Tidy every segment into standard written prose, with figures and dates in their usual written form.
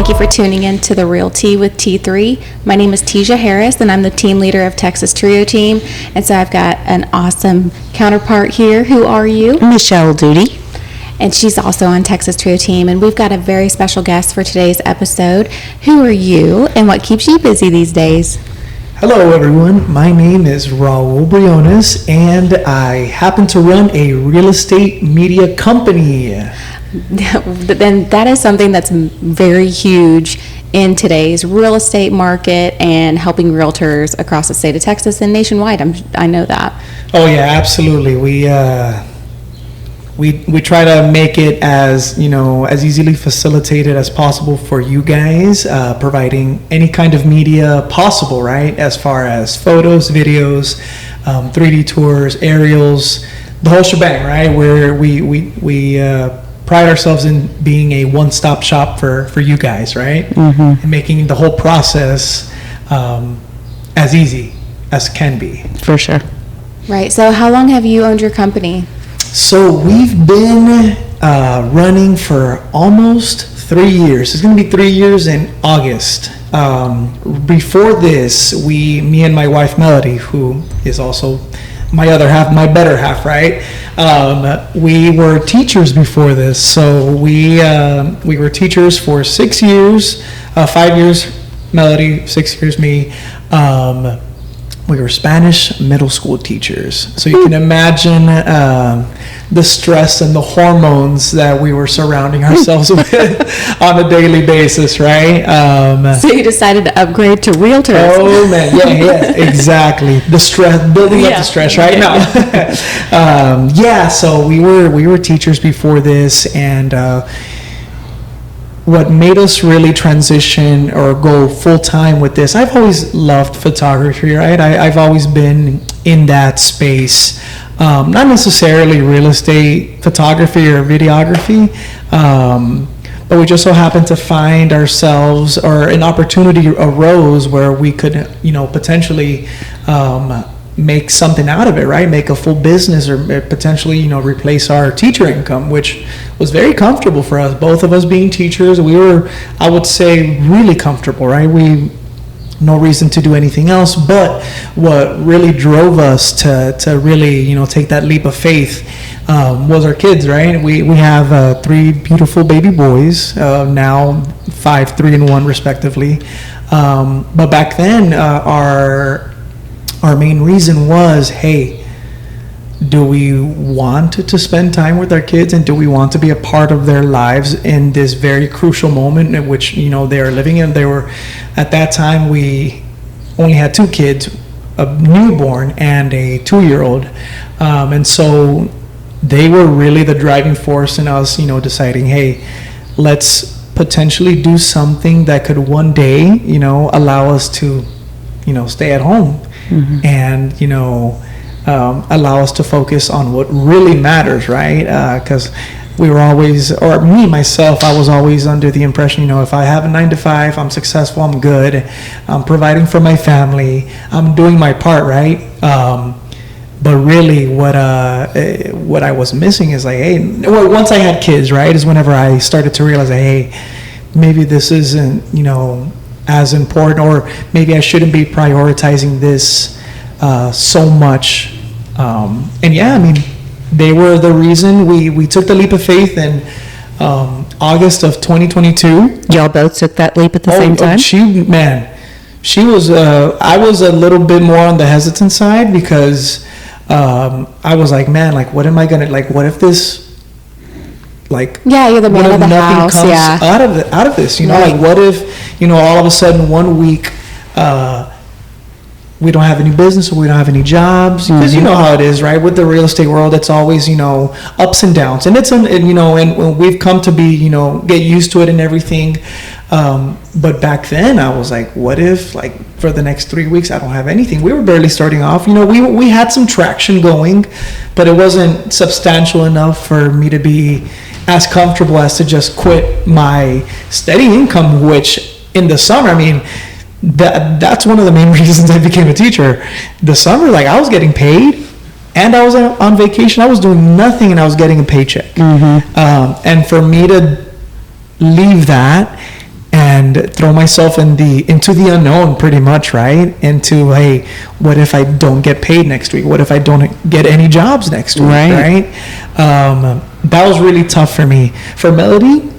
Thank you for tuning in to the Realty with T3. My name is Tisha Harris, and I'm the team leader of Texas Trio Team. And so I've got an awesome counterpart here. Who are you? Michelle Duty. And she's also on Texas Trio Team. And we've got a very special guest for today's episode. Who are you, and what keeps you busy these days? Hello everyone, my name is Raul Briones, and I happen to run a real estate media company. Then that is something that's very huge in today's real estate market and helping realtors across the state of Texas and nationwide. I know that. Oh yeah, absolutely. We try to make it as as easily facilitated as possible for you guys, providing any kind of media possible, right? As far as photos, videos, 3D tours, aerials, the whole shebang, right? Where we pride ourselves in being a one-stop shop for you guys, right? Mm-hmm. And making the whole process as easy as can be. For sure. Right. So how long have you owned your company? So we've been running for almost 3 years. It's going to be 3 years in August. Before this, me and my wife Melody, who is also my other half, my better half, right? We were teachers before this. So we were teachers for 6 years, 5 years Melody, 6 years me. We were Spanish middle school teachers. So you can imagine the stress and the hormones that we were surrounding ourselves with on a daily basis, right? So you decided to upgrade to Realtors. Oh man, yeah, exactly. The stress, building up the stress, right? No. So we were teachers before this, and what made us really transition or go full-time with this, I've always loved photography, right? I've always been in that space. Not necessarily real estate photography or videography, but we just so happened to find ourselves, or an opportunity arose where we could, potentially make something out of it, right? Make a full business, or potentially, replace our teacher income, which was very comfortable for us. Both of us being teachers, we were, I would say, really comfortable, right? No reason to do anything else. But what really drove us to really, take that leap of faith was our kids, right? We have 3 beautiful baby boys, now 5, 3, and 1 respectively. But back then, our main reason was, hey, do we want to spend time with our kids, and do we want to be a part of their lives in this very crucial moment in which they are living in? They were, at that time, we only had 2 kids, a newborn and a 2-year-old, and so they were really the driving force in us deciding, hey, let's potentially do something that could one day allow us to stay at home. Mm-hmm. And allow us to focus on what really matters, right? Because we were always, or me myself, I was always under the impression, if I have a 9 to 5, I'm successful, I'm good, I'm providing for my family, I'm doing my part, right? But really, what I was missing is like, hey, once I had kids, right, is whenever I started to realize, hey, maybe this isn't as important, or maybe I shouldn't be prioritizing this so much. And yeah, I mean, they were the reason we took the leap of faith in August of 2022. Y'all both took that leap at the same time? She was, I was a little bit more on the hesitant side, because I was like, man, like, what am I gonna, like, what if this, like, you're the man of the house, comes out of this, right. Like, what if, all of a sudden 1 week, we don't have any business, or we don't have any jobs, because you know how it is, right? With the real estate world, it's always, ups and downs, and and we've come to be, get used to it and everything. But back then I was like, what if, like, for the next 3 weeks I don't have anything? We were barely starting off, we had some traction going, but it wasn't substantial enough for me to be as comfortable as to just quit my steady income, which in the summer, I mean, that's one of the main reasons I became a teacher. The summer, like, I was getting paid, and I was on vacation. I was doing nothing, and I was getting a paycheck. Mm-hmm. And for me to leave that and throw myself into the unknown, pretty much, right? Into, hey, what if I don't get paid next week? What if I don't get any jobs next week, right? That was really tough for me. For Melody,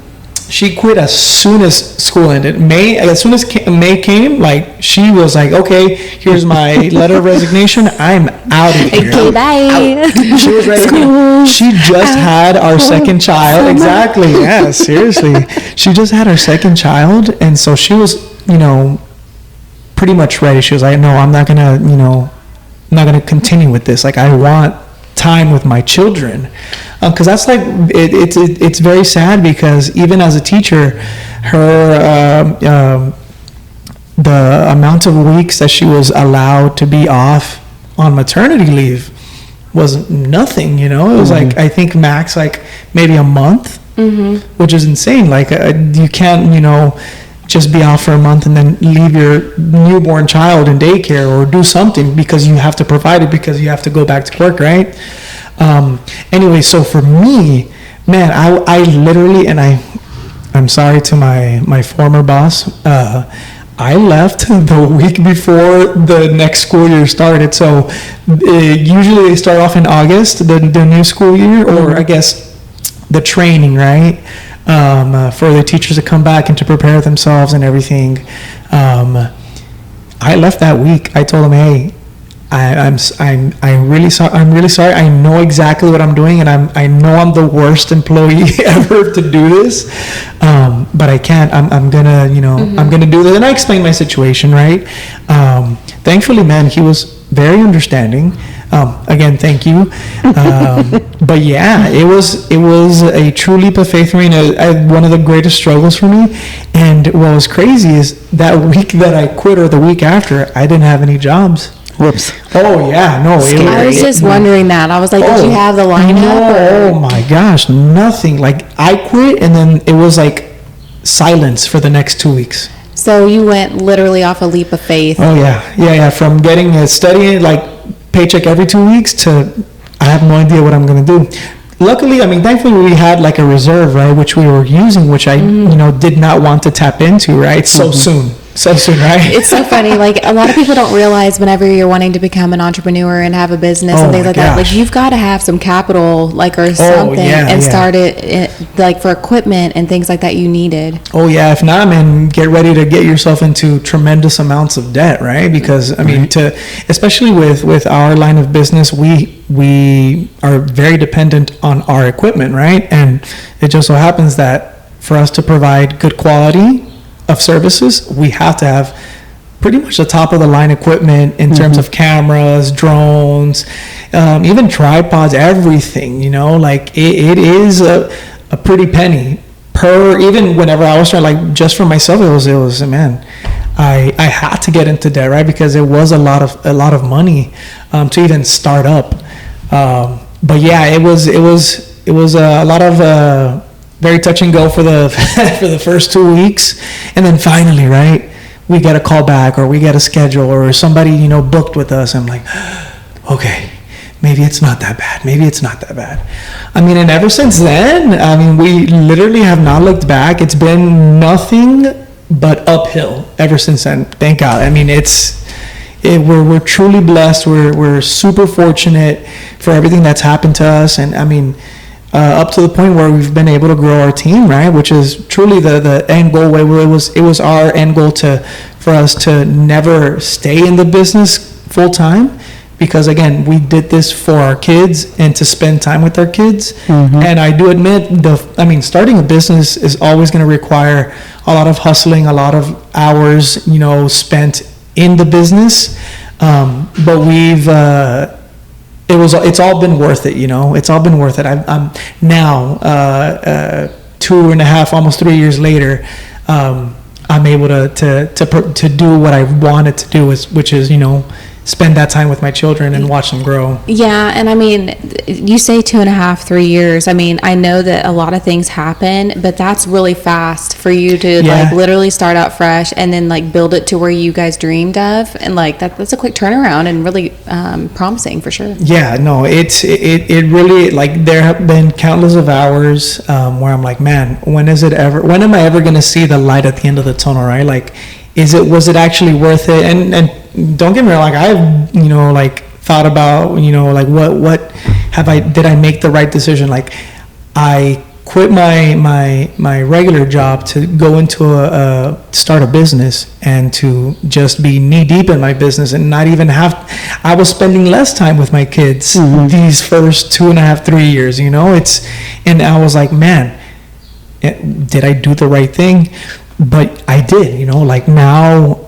she quit as soon as school ended. As soon as May came, like, she was like, okay, here's my letter of resignation. I'm out of here. Okay, bye. She was ready. She just had our second child. Exactly. Yeah, seriously. She just had her second child. And so she was, pretty much ready. She was like, no, I'm not going to continue with this. Like, I want time with my children, because that's like it's very sad, because even as a teacher, her the amount of weeks that she was allowed to be off on maternity leave was nothing. It was like, I think max like maybe a month, which is insane. Like, you can't just be off for a month and then leave your newborn child in daycare or do something, because you have to provide it, because you have to go back to work, right? Anyway, so for me, man, I literally, and I'm sorry to my former boss, I left the week before the next school year started. So usually they start off in August, the new school year, or I guess the training, right? For the teachers to come back and to prepare themselves and everything. I left that week. I told them, hey, I'm really sorry. I'm really sorry. I know exactly what I'm doing, and I know I'm the worst employee ever to do this. But I can't. I'm gonna, I'm gonna do this. And I explained my situation, right? Thankfully, man, he was very understanding. Again, thank you. But yeah, it was a true leap of faith for me, and one of the greatest struggles for me. And what was crazy is that week that I quit, or the week after, I didn't have any jobs. Whoops. Oh yeah, no. I was just wondering that. I was like, did you have the lineup? No, oh my gosh, nothing. Like, I quit, and then it was like silence for the next 2 weeks. So you went literally off a leap of faith. Oh yeah. From getting a steady like paycheck every 2 weeks to I have no idea what I'm gonna do. Luckily, thankfully we had like a reserve, right, which we were using, which I did not want to tap into, right, so soon, right? It's so funny. Like, a lot of people don't realize whenever you're wanting to become an entrepreneur and have a business and things like that, like, you've got to have some capital, like, or something, and start it like for equipment and things like that you needed. Oh yeah, if not, man, get ready to get yourself into tremendous amounts of debt, right? Because especially with our line of business, we are very dependent on our equipment, right? And it just so happens that for us to provide good quality of services, we have to have pretty much the top of the line equipment in terms of cameras, drones, even tripods, everything, like it is a pretty penny per, even whenever I was trying, like, just for myself, it was man, I had to get into debt, right? Because it was a lot of money to even start up. But yeah, it was a lot of very touch and go for the for the first 2 weeks, and then finally, right, we get a call back, or we get a schedule, or somebody booked with us. I'm like, okay, maybe it's not that bad. And ever since then, we literally have not looked back. It's been nothing but uphill ever since then. Thank God. We're truly blessed. We're super fortunate for everything that's happened to us, and up to the point where we've been able to grow our team, right? Which is truly the end goal. It was our end goal for us to never stay in the business full time, because again, we did this for our kids and to spend time with our kids. And I do admit, starting a business is always going to require a lot of hustling, a lot of hours, spent in the business. But it's all been worth it, it's all been worth it. I'm now 2.5, almost 3 years later, I'm able to do what I wanted to do, which is, spend that time with my children and watch them grow. Yeah, and I mean, you say 2.5, 3 years. I mean, I know that a lot of things happen, but that's really fast for you to like literally start out fresh and then like build it to where you guys dreamed of, and like that's a quick turnaround and really promising for sure. Yeah, no, it really, like, there have been countless of hours where I'm like, man, when am I ever gonna see the light at the end of the tunnel, right? Like, was it actually worth it? And don't get me wrong, like, I've, like, thought about, like, did I make the right decision? Like, I quit my regular job to go into start a business and to just be knee deep in my business and not even I was spending less time with my kids these first 2.5, 3 years, and I was like, man, did I do the right thing? But I did, like, now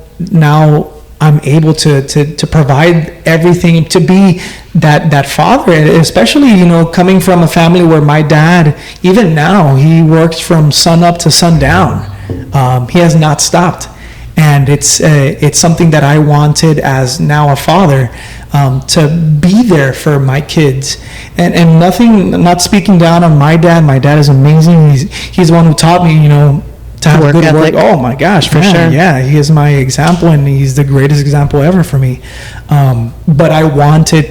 I'm able to provide everything, to be that father, especially, coming from a family where my dad, even now, he works from sun up to sundown. He has not stopped. And it's something that I wanted as now a father, to be there for my kids. And not speaking down on my dad. My dad is amazing. He's the one who taught me, to have work good ethic. work. Oh my gosh, for sure. Yeah, he is my example, and he's the greatest example ever for me. But I wanted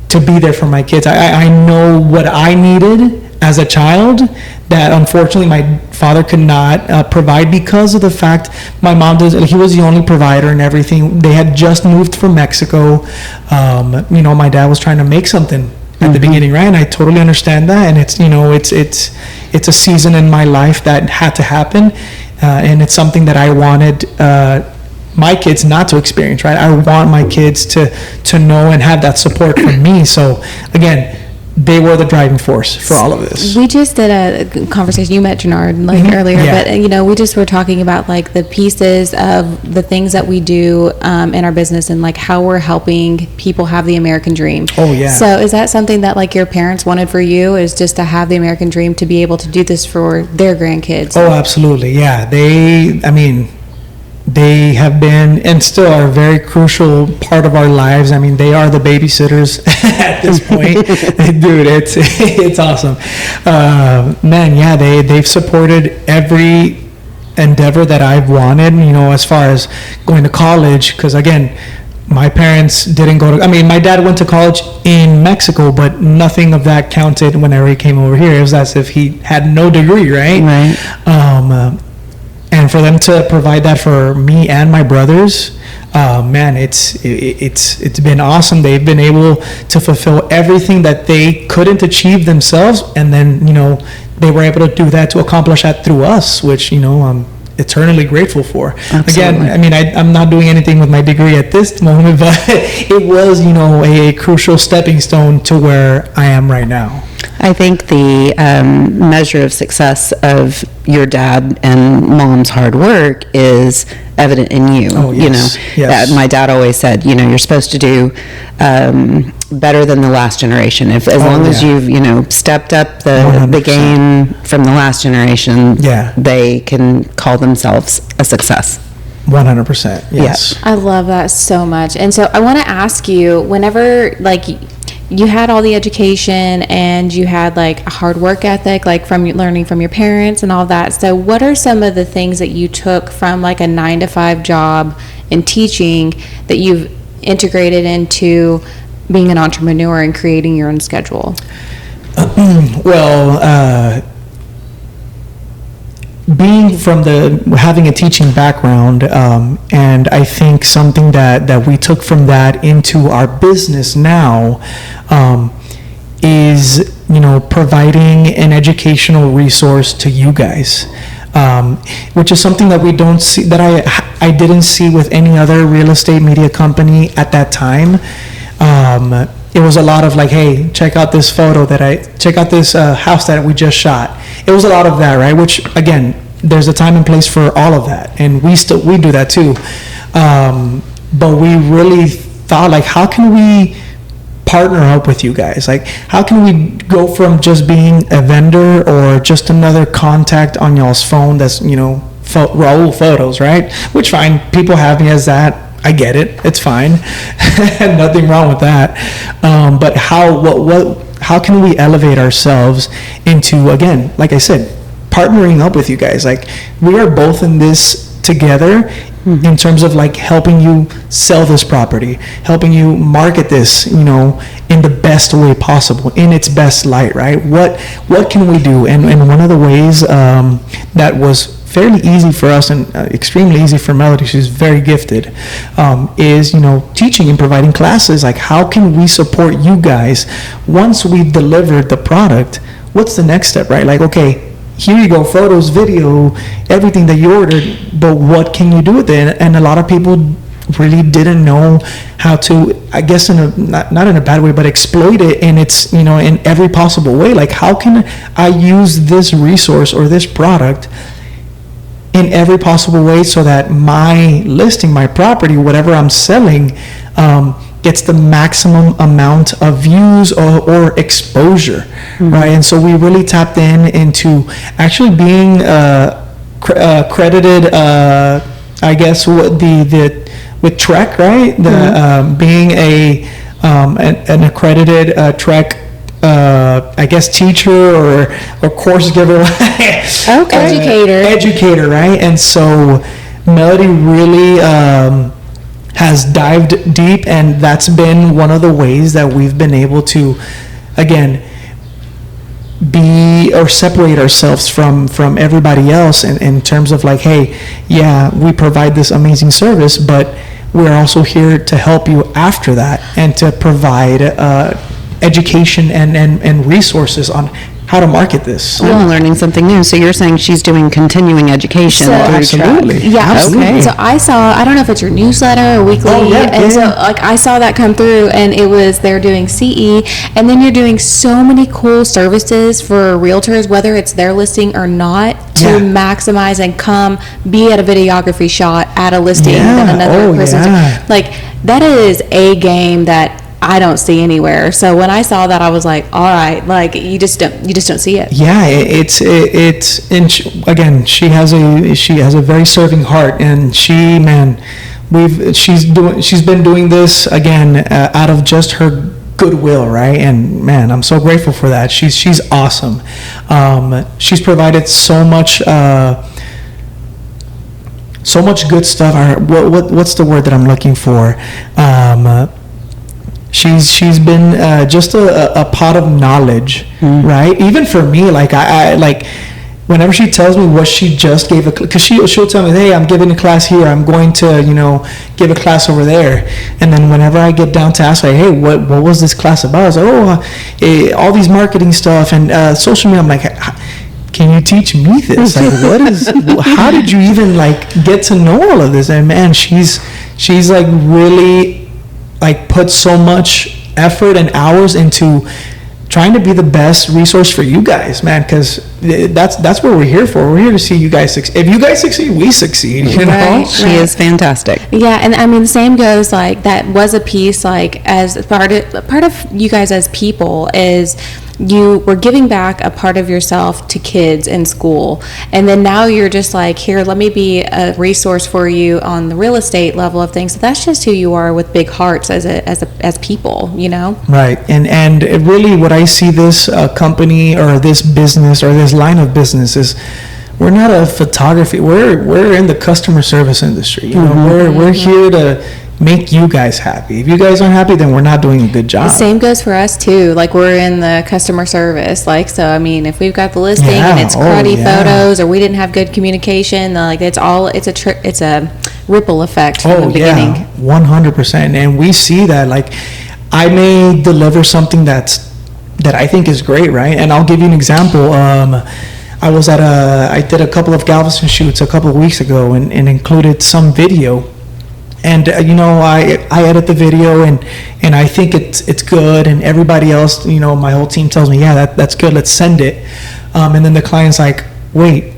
to be there for my kids. I know what I needed as a child that unfortunately my father could not provide, because of the fact my mom he was the only provider and everything. They had just moved from Mexico. My dad was trying to make something at the beginning, right? And I totally understand that, and it's a season in my life that had to happen, and it's something that I wanted my kids not to experience, right? I want my kids to know and have that support from me. So again, they were the driving force for all of this. We just did a conversation. You met Jannard earlier, but we just were talking about like the pieces of the things that we do in our business and like how we're helping people have the American dream. Oh yeah. So is that something that like your parents wanted for you, is just to have the American dream, to be able to do this for their grandkids? Oh, absolutely. Yeah. They have been and still are a very crucial part of our lives. I mean, they are the babysitters at this point. Dude, it's awesome. Man, yeah, they've supported every endeavor that I've wanted, as far as going to college. Because again, my parents didn't go to, my dad went to college in Mexico, but nothing of that counted whenever he came over here. It was as if he had no degree, right? Right. And for them to provide that for me and my brothers, man, it's been awesome. They've been able to fulfill everything that they couldn't achieve themselves, and then they were able to do that, to accomplish that through us, which I'm eternally grateful for. Absolutely. Again, I'm not doing anything with my degree at this moment, but it was a crucial stepping stone to where I am right now. I think the measure of success of your dad and mom's hard work is evident in you. Oh, yes. Yes. My dad always said, you're supposed to do better than the last generation. As long as you've, stepped up the game from the last generation, they can call themselves a success. 100%. Yes. I love that so much. And so I want to ask you, whenever you had all the education and you had like a hard work ethic, like from learning from your parents and all that. So what are some of the things that you took from like a 9-to-5 job in teaching that you've integrated into being an entrepreneur and creating your own schedule? Being from having a teaching background, and I think something that we took from that into our business now, is providing an educational resource to you guys, which is something that we don't see, that I didn't see with any other real estate media company at that time. It was a lot of like, hey, check out this check out this house that we just shot. It was a lot of that, right? Which again, there's a time and place for all of that, and we do that too. But we really thought, like, how can we partner up with you guys? Like, how can we go from just being a vendor or just another contact on y'all's phone that's roll photos, right? Which fine, people have me as that. I get it. It's fine. Nothing wrong with that. But how can we elevate ourselves into, again, like I said, partnering up with you guys? Like, we are both in this together in terms of like helping you sell this property, helping you market this, in the best way possible, in its best light, right? What can we do? And one of the ways that was fairly easy for us and extremely easy for Melody, she's very gifted, is, teaching and providing classes. Like, how can we support you guys once we've delivered the product? What's the next step, right? Like, okay, here you go, photos, video, everything that you ordered, but what can you do with it? And a lot of people really didn't know how to, I guess, not in a bad way, but exploit it in its, in every possible way. Like, how can I use this resource or this product in every possible way so that my listing, my property, whatever I'm selling, gets the maximum amount of views or exposure, right? And so we really tapped into actually being credited, I guess, with Trek, right? Being an accredited Trek, I guess, teacher or course giver. Educator, right? And so Melody really has dived deep, and that's been one of the ways that we've been able to, again, be or separate ourselves from everybody else in terms of like, hey, yeah, we provide this amazing service, but we're also here to help you after that and to provide education and resources on how to market this. I'm learning something new. So you're saying she's doing continuing education through absolutely. Track. Yeah, absolutely. Okay. So I don't know if it's your newsletter or weekly, so like I saw that come through, and it was they're doing CE, and then you're doing so many cool services for realtors, whether it's their listing or not, to maximize and come be at a videography shot at a listing that another person's like, that is a game that I don't see anywhere. So when I saw that, I was like, all right, like you just don't see it. Yeah, it's and again, she has a very serving heart, and she's been doing this again out of just her goodwill, right? And man, I'm so grateful for that. She's awesome. She's provided so much good stuff. What's the word that I'm looking for? She's been just a pot of knowledge, right? Even for me, like I like whenever she tells me what she just gave because she'll tell me, hey, I'm giving a class here, I'm going to give a class over there, and then whenever I get down to ask, like, hey, what was this class about? I was like, all these marketing stuff and social media. I'm like, can you teach me this? Like, how did you even like get to know all of this? And man, she's like really like put so much effort and hours into trying to be the best resource for you guys, man, because that's what we're here for. We're here to see you guys succeed. If you guys succeed, we succeed, you know? She is fantastic. Yeah, and I mean, the same goes, like, that was a piece, like, as part of you guys as people is you were giving back a part of yourself to kids in school, and then now you're just like, here, let me be a resource for you on the real estate level of things. So that's just who you are, with big hearts as people, you know? Right, and really what I see this company or this business or this line of business is, we're not a photography, we're in the customer service industry, you know? We're here to make you guys happy. If you guys aren't happy, then we're not doing a good job. The same goes for us too. Like, we're in the customer service. Like, so I mean, if we've got the listing and it's cruddy photos, or we didn't have good communication, like it's a ripple effect from the beginning. 100%. And we see that. Like, I may deliver something that I think is great, right? And I'll give you an example. I did a couple of Galveston shoots a couple of weeks ago, and included some video. And I edit the video, and I think it's good, and everybody else, my whole team tells me, yeah, that's good, let's send it. And then the client's like, wait,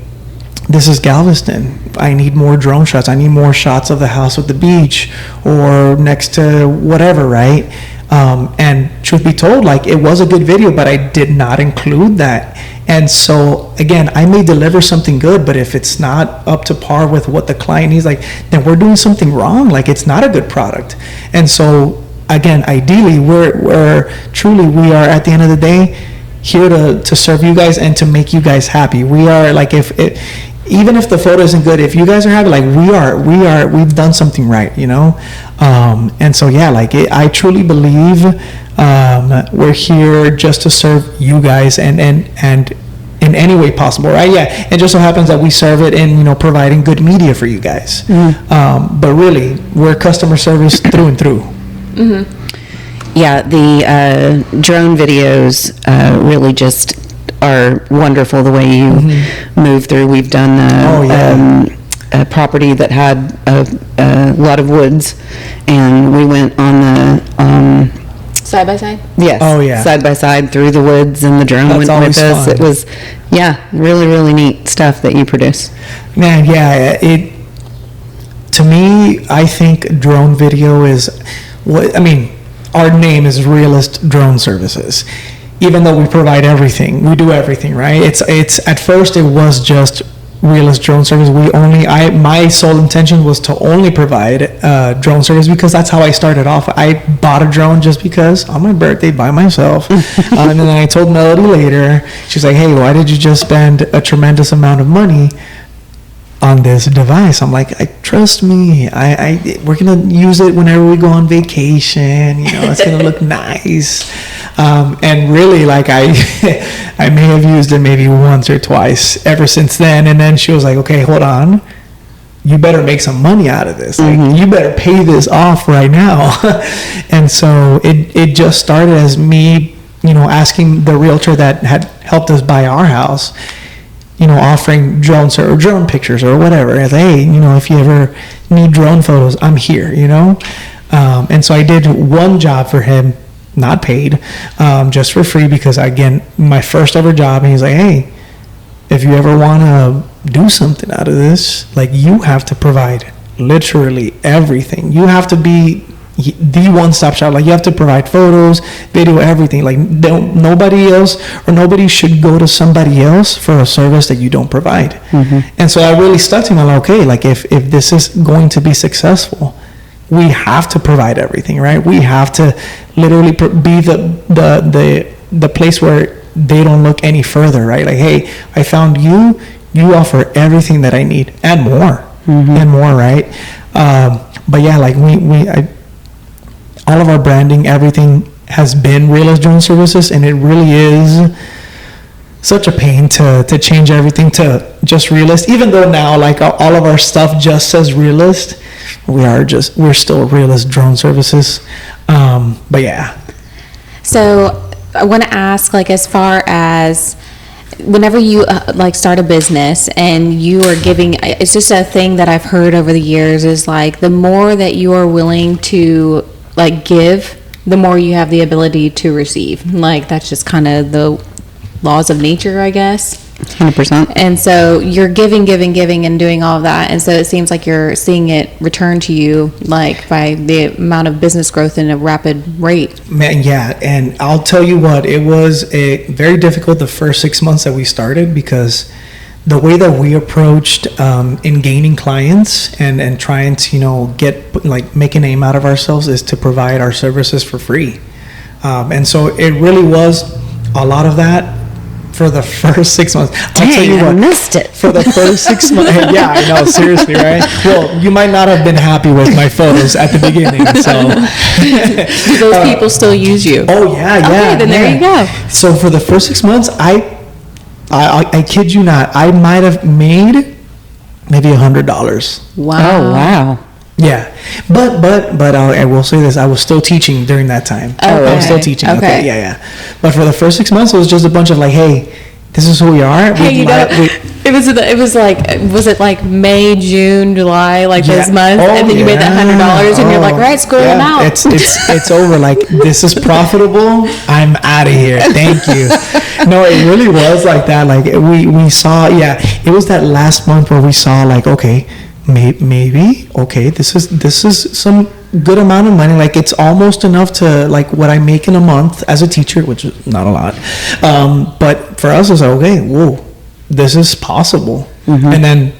this is Galveston, I need more drone shots, I need more shots of the house with the beach or next to whatever, right? And truth be told, like, it was a good video, but I did not include that And so again, I may deliver something good, but if it's not up to par with what the client needs, like, then we're doing something wrong. Like, it's not a good product. And so again, ideally, we're truly, we are at the end of the day here to serve you guys and to make you guys happy. We are like, even if the photo isn't good, if you guys are happy, like we've done something right, you know? And so, yeah, like I truly believe we're here just to serve you guys and in any way possible, right? Yeah, it just so happens that we serve it in, you know, providing good media for you guys. But really, we're customer service through and through. Yeah, the drone videos really just are wonderful the way you move through. We've done a property that had a lot of woods, and we went on the side by side. Yes. Oh yeah. Side by side through the woods, and the drone went with us. Fun. It was, really neat stuff that you produce. Man, yeah. To me, I think drone video is what I mean. Our name is Realist Drone Services. Even though we provide everything, we do everything, right? It's at first it was just Realist Drone Service. My sole intention was to only provide drone service because that's how I started off. I bought a drone just because on my birthday by myself. And then I told Melody later, she's like, hey, why did you just spend a tremendous amount of money on this device? I'm like, trust me, we're gonna use it whenever we go on vacation, you know, it's gonna look nice. And really, like, I may have used it maybe once or twice ever since then. And then she was like, okay, hold on, you better make some money out of this. Like, you better pay this off right now. And so it just started as me, you know, asking the realtor that had helped us buy our house, you know, offering drones or drone pictures or whatever. As, hey, you know, if you ever need drone photos, I'm here, you know. And so I did one job for him, not paid, just for free, because again, my first ever job. And he's like, hey, if you ever want to do something out of this, like, you have to provide literally everything. You have to be the one-stop shop. Like, you have to provide photos, video, everything. Like, nobody else, or nobody should go to somebody else for a service that you don't provide. And so I really stuck to him. I'm like, okay, like, if this is going to be successful, we have to provide everything, right? We have to literally be the place where they don't look any further, right? Like, hey, I found you offer everything that I need and more, right? But yeah, like all of our branding, everything has been Realist Drone Services, and it really is such a pain to change everything to just Realist. Even though now, like, all of our stuff just says Realist, we're still Realist Drone Services. But yeah. So I want to ask, like, as far as whenever you like start a business and you are giving, it's just a thing that I've heard over the years, is like, the more that you are willing to like give, the more you have the ability to receive. Like, that's just kind of the laws of nature, I guess. 100%. And so you're giving and doing all of that, and so it seems like you're seeing it return to you, like, by the amount of business growth in a rapid rate. Man, yeah. And I'll tell you what, it was very difficult the first 6 months that we started, because the way that we approached in gaining clients and trying to, you know, make a name out of ourselves, is to provide our services for free. And so it really was a lot of that for the first 6 months. I'll tell you what, I missed it. For the first 6 months. Yeah, I know, seriously, right? Well, you might not have been happy with my photos at the beginning, so. Do those people still use you? Oh, yeah. Okay, then there you go. So for the first 6 months, I kid you not, I might have made maybe $100. Wow. Oh, wow. Yeah, but I will say this: I was still teaching during that time. Okay. I was still teaching. Okay, yeah. But for the first 6 months, it was just a bunch of like, hey, this is who we are. Hey, it was like, was it like May, June, July, like those months, and then you made that $100, and you're like, right, screw them out. It's over. Like, this is profitable. I'm out of here. Thank you. No, it really was like that. Like, we saw, it was that last month where we saw, like, okay, maybe, okay, this is some good amount of money. Like, it's almost enough to, like, what I make in a month as a teacher, which is not a lot. But for us, it's like, okay, whoa, this is possible. And then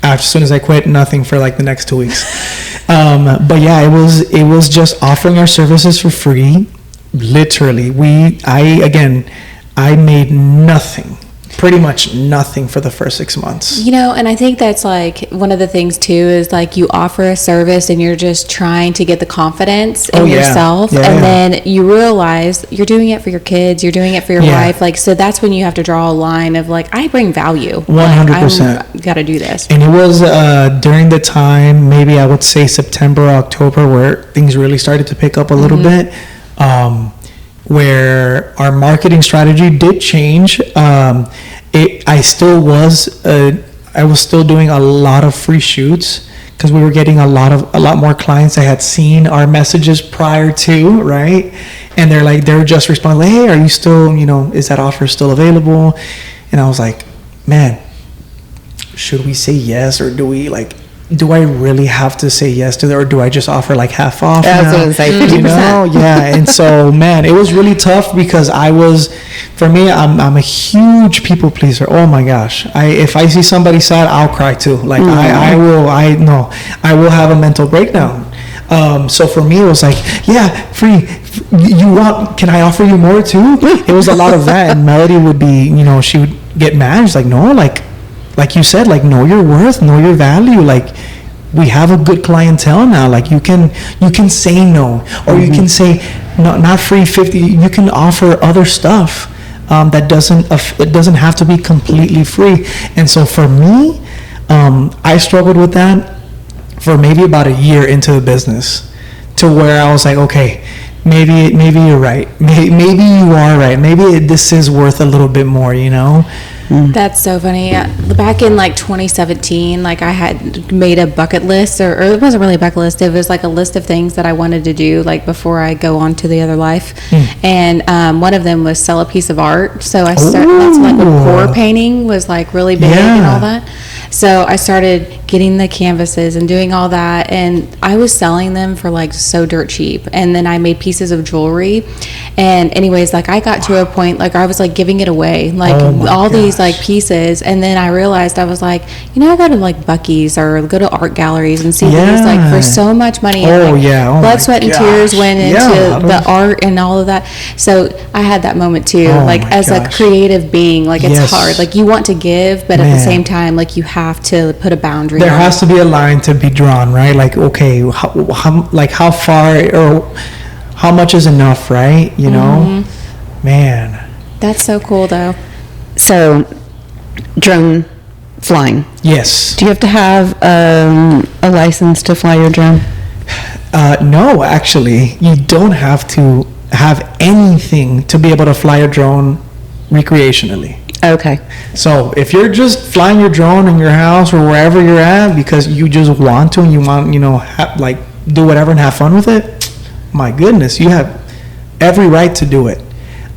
as soon as I quit, nothing for like the next 2 weeks. But yeah, it was just offering our services for free. Literally, I made nothing. Pretty much nothing for the first 6 months. You know, and I think that's like one of the things too is like you offer a service and you're just trying to get the confidence in yourself. And then you realize you're doing it for your kids, you're doing it for your wife. Like, so that's when you have to draw a line of like, I bring value. 100%. I got to do this. And it was during the time, maybe I would say September, October, where things really started to pick up a little bit. Where our marketing strategy did change. I was still doing a lot of free shoots because we were getting a lot more clients. I had seen our messages prior to, right? And they're just responding, hey, are you still, is that offer still available? And I was like, man, should we say yes, or do I really have to say yes to that, or do I just offer like half off? I was going to say 50%. Yeah. And so, man, it was really tough because I'm a huge people pleaser. Oh my gosh. If I see somebody sad, I'll cry too. Like I will have a mental breakdown. So for me, it was like, yeah, free. Can I offer you more too? It was a lot of that. And Melody would be, she would get mad. She's like, no, like you said, like, know your worth, know your value. Like, we have a good clientele now. Like, you can say no, or you can say no, not free 50. You can offer other stuff that doesn't have to be completely free. And so for me, I struggled with that for maybe about a year into the business, to where I was like, okay, maybe you're right. Maybe you are right. Maybe this is worth a little bit more, That's so funny. Back in like 2017, like I had made a bucket list, or it wasn't really a bucket list. It was like a list of things that I wanted to do, like before I go on to the other life. And one of them was sell a piece of art. So I started. That's like when pour painting was like really big and all that. So I started getting the canvases and doing all that, and I was selling them for like so dirt cheap. And then I made pieces of jewelry, and anyways, like I got to a point like I was like giving it away, like all these like pieces. And then I realized, I was like, I go to like Buc-ee's or go to art galleries and see these like for so much money. Blood, sweat, and tears went into the art and all of that. So I had that moment too, like as a creative being, like it's hard, like you want to give, but at the same time, like you have to put a boundary. There has to be a line to be drawn, right? Like, okay, how far or how much is enough, right? Man. That's so cool though. So, drone flying. Yes. Do you have to have a license to fly your drone? No, actually, you don't have to have anything to be able to fly a drone recreationally. Okay. So if you're just flying your drone in your house or wherever you're at because you just want to and you want, do whatever and have fun with it, my goodness, you have every right to do it.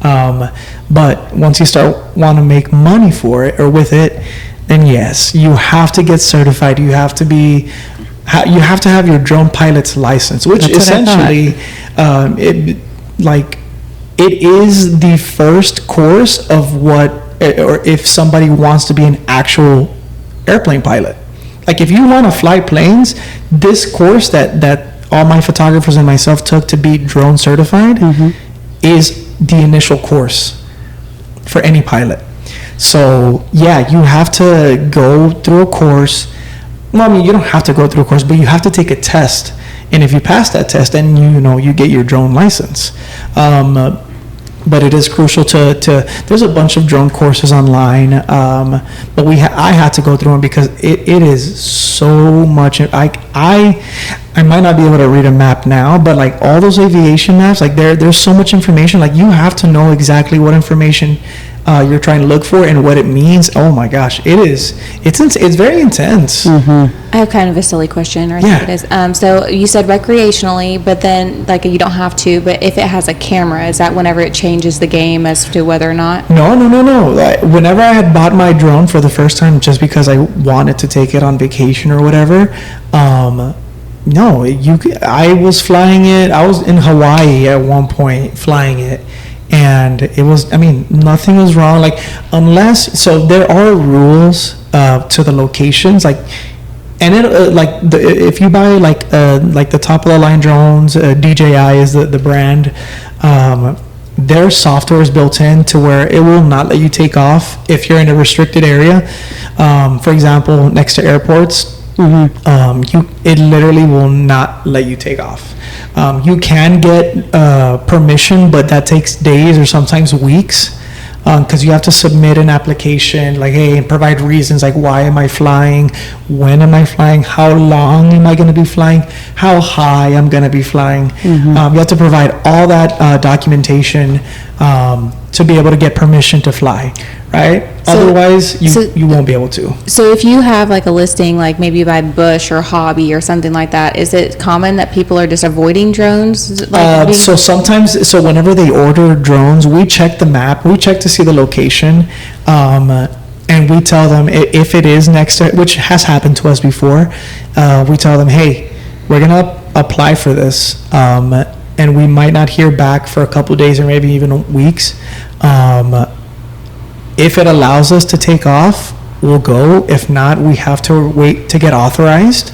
But once you start want to make money for it or with it, then yes, you have to get certified. You have to have your drone pilot's license, which essentially, it is the first course of what, or if somebody wants to be an actual airplane pilot. Like if you want to fly planes, this course that all my photographers and myself took to be drone certified is the initial course for any pilot. So yeah, you have to go through a course. Well, I mean, you don't have to go through a course, but you have to take a test. And if you pass that test, then you get your drone license. But it is crucial to there's a bunch of drone courses online, but I had to go through them because it is so much. I might not be able to read a map now, but like all those aviation maps, like there's so much information. Like you have to know exactly what information you're trying to look for and what it means. Oh my gosh, it's very intense. I have kind of a silly question, or I think it is. So you said recreationally, but then like you don't have to, but if it has a camera, is that whenever it changes the game as to whether or not? No. Whenever I had bought my drone for the first time, just because I wanted to take it on vacation or whatever, no, I was flying it. I was in Hawaii at one point flying it, and it was, I mean, nothing was wrong. Like, so there are rules to the locations, like, and it if you buy like the top of the line drones, DJI is the brand. Their software is built in to where it will not let you take off if you're in a restricted area. For example, next to airports. It literally will not let you take off. You can get permission, but that takes days or sometimes weeks, because you have to submit an application, like, hey, and provide reasons, like, why am I flying, when am I flying, how long am I going to be flying, how high I'm going to be flying. You have to provide all that documentation to be able to get permission to fly, right? Otherwise, you won't be able to. So if you have like a listing, like maybe by Bush or Hobby or something like that, is it common that people are just avoiding drones? So sometimes, whenever they order drones, we check the map, we check to see the location, and we tell them if it is next to, which has happened to us before, we tell them, hey, we're gonna apply for this, and we might not hear back for a couple of days or maybe even weeks. If it allows us to take off, we'll go. If not, we have to wait to get authorized.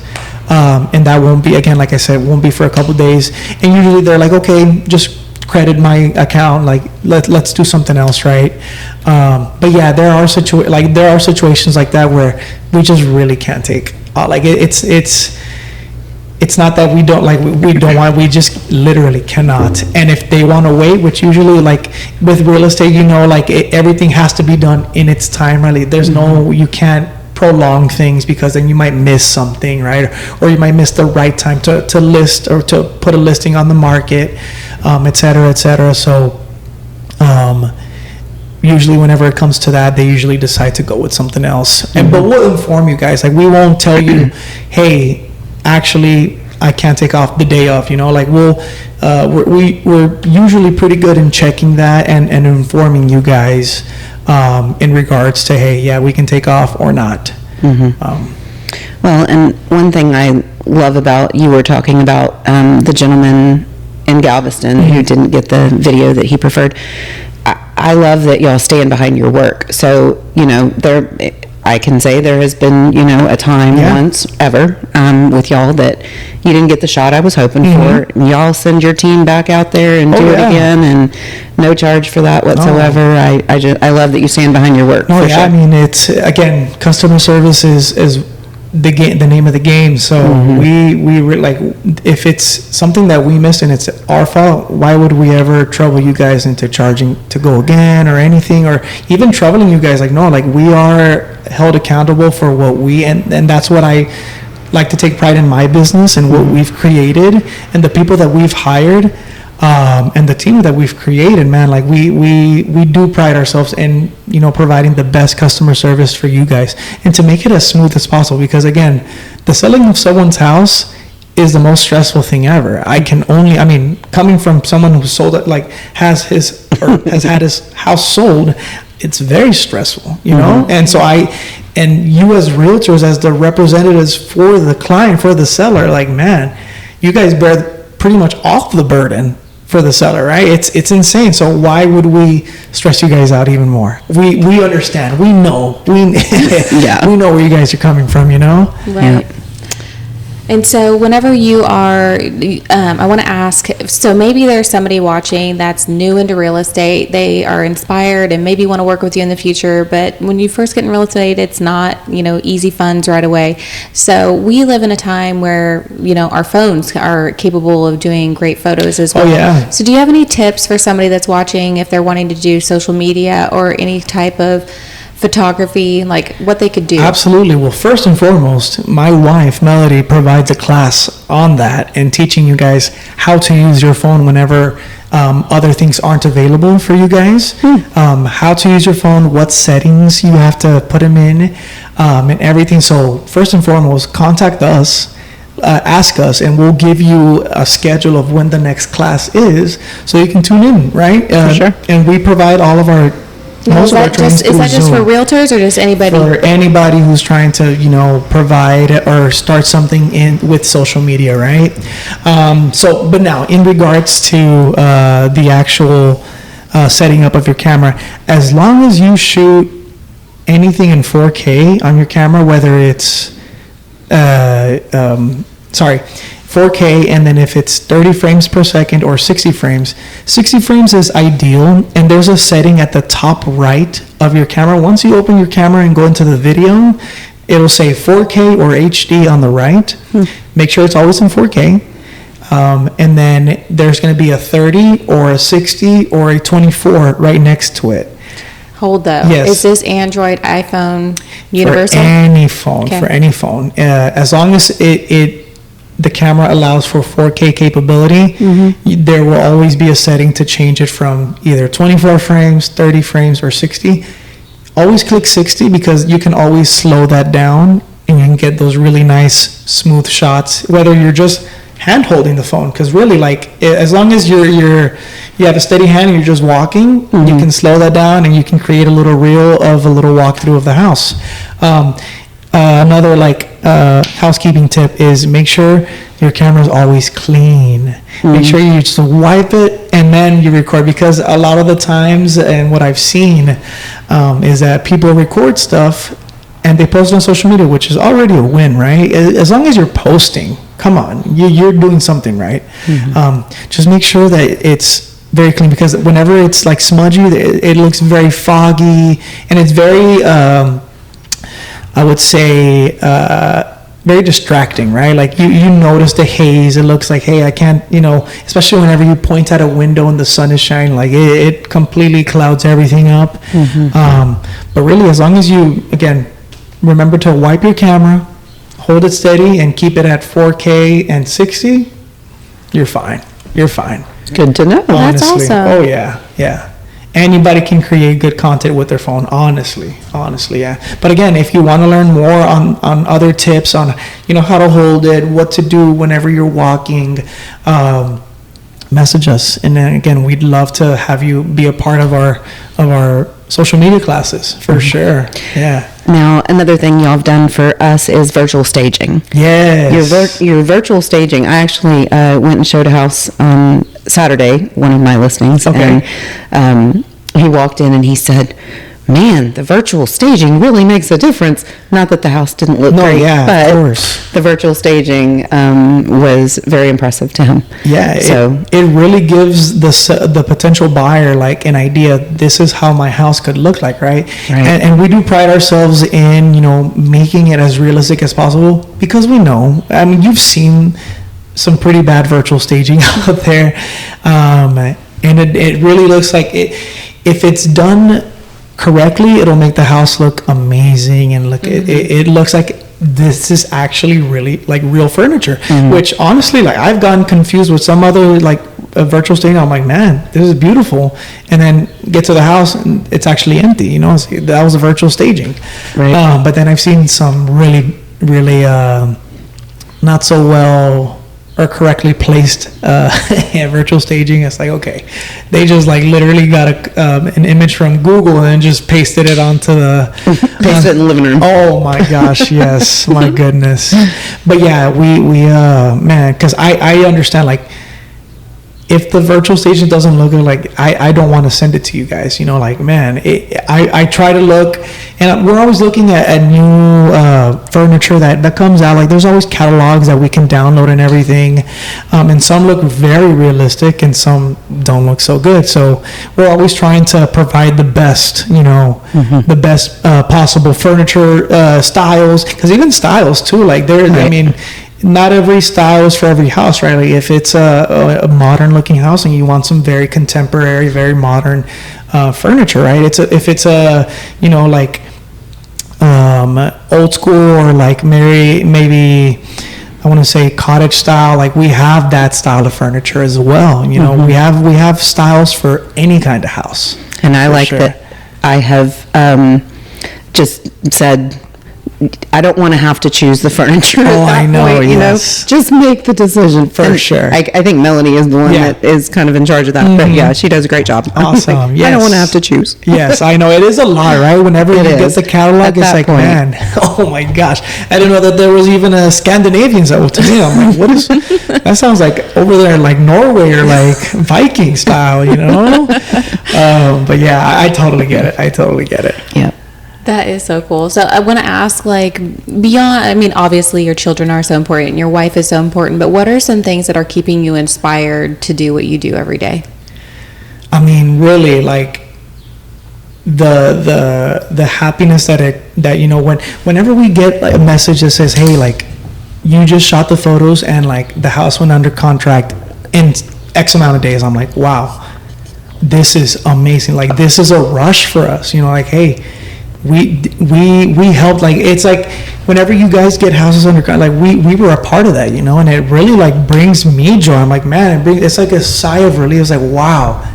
And that won't be, again, like I said, won't be for a couple of days. And usually they're like, okay, just credit my account. Like, let's do something else, right? But yeah, there are situations like that where we just really can't take. It's not that we don't want, we just literally cannot. And if they want to wait, which usually, like with real estate, everything has to be done in its time, really. There's you can't prolong things, because then you might miss something, right? Or you might miss the right time to list or to put a listing on the market, et cetera, et cetera. So usually whenever it comes to that, they usually decide to go with something else. But we'll inform you guys. Like, we won't tell you, hey, actually, I can't take off the day of, like we're usually pretty good in checking that and informing you guys in regards to, hey, yeah, we can take off or not. Well, and one thing I love about, you were talking about the gentleman in Galveston who didn't get the video that he preferred. I love that y'all stand behind your work. So, I can say there has been, a time once ever with y'all that you didn't get the shot I was hoping for. Y'all send your team back out there and do it again, and no charge for that whatsoever. I love that you stand behind your work. Sure. I mean, it's, again, customer service is the name of the game. So we like, if it's something that we missed and it's our fault, why would we ever trouble you guys into charging to go again or anything, or even troubling you guys? Like, no, like, we are held accountable for what and that's what I like to take pride in my business and what we've created and the people that we've hired, and the team that we've created, man. Like, we do pride ourselves in, providing the best customer service for you guys and to make it as smooth as possible, because again, the selling of someone's house is the most stressful thing ever. Coming from someone who sold it, like has had his house sold, it's very stressful, and so and you as realtors, as the representatives for the client, for the seller, like, man, you guys bear pretty much all the burden for the seller, right? It's insane. So why would we stress you guys out even more? We understand. We know. We know where you guys are coming from, Right. Yeah. And so whenever you are, I want to ask, so maybe there's somebody watching that's new into real estate. They are inspired and maybe want to work with you in the future, but when you first get in real estate, it's not, easy funds right away. So we live in a time where, our phones are capable of doing great photos as well. Oh, yeah. So do you have any tips for somebody that's watching if they're wanting to do social media or any type of photography, like what they could do? Absolutely. Well, first and foremost, my wife, Melody, provides a class on that and teaching you guys how to use your phone whenever other things aren't available for you guys. How to use your phone, what settings you have to put them in, and everything. So first and foremost, contact us. Ask us, and we'll give you a schedule of when the next class is, so you can tune in, right? For sure. And we provide all of our Is that just for realtors or just anybody? For anybody who's trying to, provide or start something with social media, right? But now in regards to the actual setting up of your camera, as long as you shoot anything in 4K on your camera, whether it's 4K, and then if it's 30 frames per second or 60 frames is ideal. And there's a setting at the top right of your camera. Once you open your camera and go into the video, it'll say 4K or HD on the right. Make sure it's always in 4K. And then there's going to be a 30 or a 60 or a 24 right next to it. Hold though. Yes. Is this Android, iPhone, universal? For any phone. Okay. For any phone. As long as the camera allows for 4K capability, there will always be a setting to change it from either 24 frames, 30 frames, or 60. Always click 60 because you can always slow that down and you can get those really nice, smooth shots, whether you're just hand holding the phone, because really, like, as long as you have a steady hand and you're just walking, you can slow that down and you can create a little reel of a little walkthrough of the house. Another housekeeping tip is make sure your camera is always clean. Make sure you just wipe it and then you record, because a lot of the times, and what I've seen is that people record stuff and they post on social media, which is already a win, right? As long as you're posting, come on, you're doing something right. Just make sure that it's very clean, because whenever it's like smudgy, it looks very foggy, and it's very I would say very distracting, right? Like you notice the haze. It looks like, hey, I can't, especially whenever you point at a window and the sun is shining, like it completely clouds everything up. But really, as long as you, again, remember to wipe your camera, hold it steady, and keep it at 4K and 60, you're fine. You're fine. Good to know. That's awesome. Oh, yeah. Anybody can create good content with their phone, honestly, yeah. But again, if you want to learn more on other tips on, how to hold it, what to do whenever you're walking, message us. And then again, we'd love to have you be a part of our social media classes, for sure. Yeah. Now, another thing y'all have done for us is virtual staging. Yes. Your virtual staging. I actually went and showed a house on Saturday, one of my listings. Okay. And he walked in and he said, man, the virtual staging really makes a difference. Not that the house didn't look great, but of course, the virtual staging was very impressive to him. Yeah, so it really gives the potential buyer like an idea. This is how my house could look like, right? And we do pride ourselves in making it as realistic as possible, because we know. I mean, you've seen some pretty bad virtual staging out there, and it really looks like if it's done correctly, it'll make the house look amazing, and it looks like this is actually really like real furniture. Which honestly, like, I've gotten confused with some other like a virtual staging. I'm like, man, this is beautiful, and then get to the house and it's actually empty. That was a virtual staging. Right. But then I've seen some really not so well or correctly placed virtual staging. It's like, okay, they just like literally got an image from Google and just pasted it onto the pasted it in the living room. Oh my gosh, yes, my goodness. But yeah, we man, because I understand, like, if the virtual staging doesn't look good, like, I don't want to send it to you guys. Like, man, I try to look, and we're always looking at new furniture that comes out. Like, there's always catalogs that we can download and everything, and some look very realistic and some don't look so good. So we're always trying to provide the best, the best possible furniture styles, because even styles too, like I mean, not every style is for every house, right? Like, if it's a modern looking house and you want some very contemporary, very modern furniture, right? If it's a, you know, like old school or like maybe I want to say cottage style, like we have that style of furniture as well. You know, we have styles for any kind of house. And I like that I have just said, I don't want to have to choose the furniture. I know, point, you know, just make the decision. For sure. I think Melanie is the one that is kind of in charge of that. But yeah, she does a great job. Awesome. Yes. I don't want to have to choose. Yes, I know. It is a lot, right? Whenever you get the catalog, it's like, point. Man, oh my gosh. I didn't know that there was even a Scandinavians that were to me. I'm like, what is, that sounds like over there like Norway or like Viking style, you know? But yeah, I totally get it. Yeah. That is so cool. So I want to ask, like, beyond, I mean, obviously your children are so important, your wife is so important, but what are some things that are keeping you inspired to do what you do every day? I mean, really, like, the happiness that you know, whenever we get like a message that says, hey, like, you just shot the photos and like the house went under contract in X amount of days, I'm like, wow, this is amazing. Like, this is a rush for us, you know, like, hey, we helped. Like, it's like whenever you guys get houses under contract, like we were a part of that, you know, and it really like brings me joy. I'm like, man, it's like a sigh of relief. It's like, wow,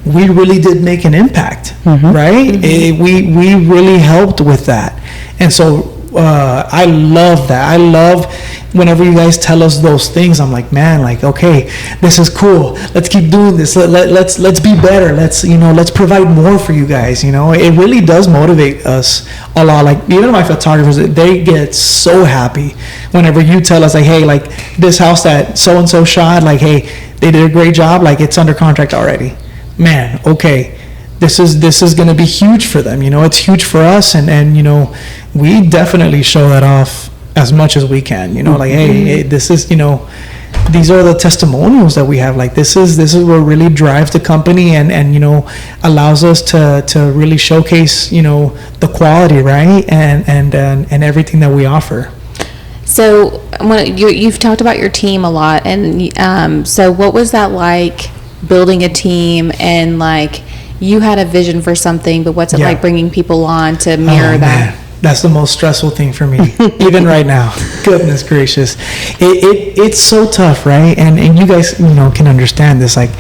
we really did make an impact, right? We really helped with that. And so I love that. I love whenever you guys tell us those things. I'm like, man, like, okay, this is cool. Let's keep doing this. Let's be better. Let's provide more for you guys. You know, it really does motivate us a lot. Like, even my photographers, they get so happy whenever you tell us, like, hey, like, this house that so and so shot, like, hey, they did a great job. Like, it's under contract already. Man, okay. This is going to be huge for them. You know, it's huge for us, and you know, we definitely show that off as much as we can. You know, like, hey, this is, you know, these are the testimonials that we have. Like, this is what really drives the company and you know, allows us to really showcase, you know, the quality, right, and everything that we offer. So you've talked about your team a lot, and so what was that like, building a team, and like, you had a vision for something, but what's it like bringing people on to mirror that? Man, that's the most stressful thing for me, even right now. Goodness gracious. It's so tough, right? And you guys, you know, can understand this. Like,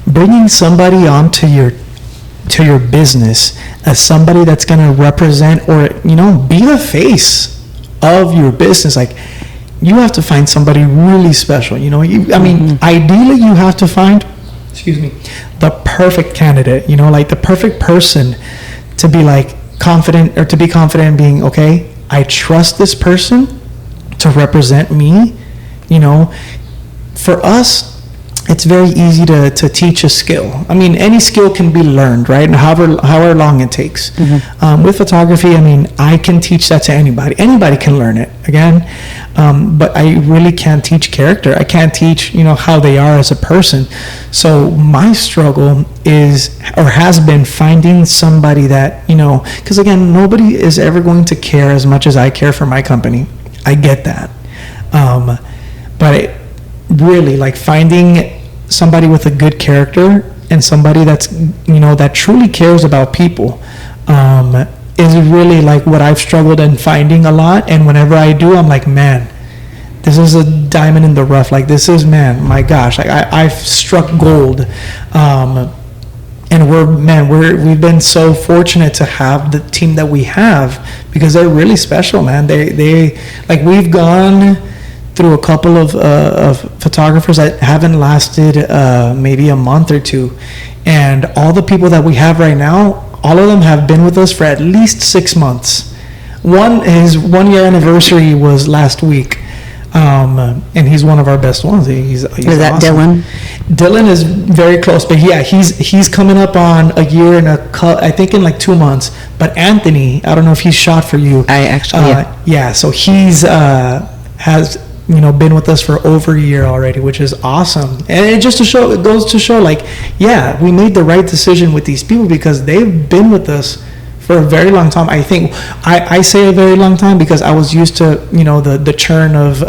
bringing somebody onto your business as somebody that's going to represent or, you know, be the face of your business. Like, you have to find somebody really special. You know, I mean, ideally you have to find, the perfect candidate, you know, like the perfect person to be like confident, or to be confident in being, okay, I trust this person to represent me. You know, for us, it's very easy to teach a skill. I mean, any skill can be learned, right? And however long it takes. With photography, I mean, I can teach that to anybody. Anybody can learn it, again. But I really can't teach character. I can't teach, you know, how they are as a person. So my struggle is, or has been, finding somebody that, you know, because again, nobody is ever going to care as much as I care for my company. I get that. But really, like, finding somebody with a good character and somebody that's, you know, that truly cares about people is really like what I've struggled in finding a lot. And whenever I do, I'm like, man, this is a diamond in the rough. Like, this is, man, my gosh, like, I've struck gold. And we've been so fortunate to have the team that we have, because they're really special, man. They like, we've gone through a couple of photographers that haven't lasted maybe a month or two, and all the people that we have right now, all of them have been with us for at least 6 months. His 1 year anniversary was last week, and he's one of our best ones. He's is that awesome. Dylan? Dylan is very close, but yeah, he's coming up on a year and I think in like 2 months. But Anthony, I don't know if he's shot for you. I actually yeah. So he's has, you know, been with us for over a year already, which is awesome. And it goes to show, like, yeah, we made the right decision with these people, because they've been with us for a very long time. I think I say a very long time because I was used to, you know, the churn of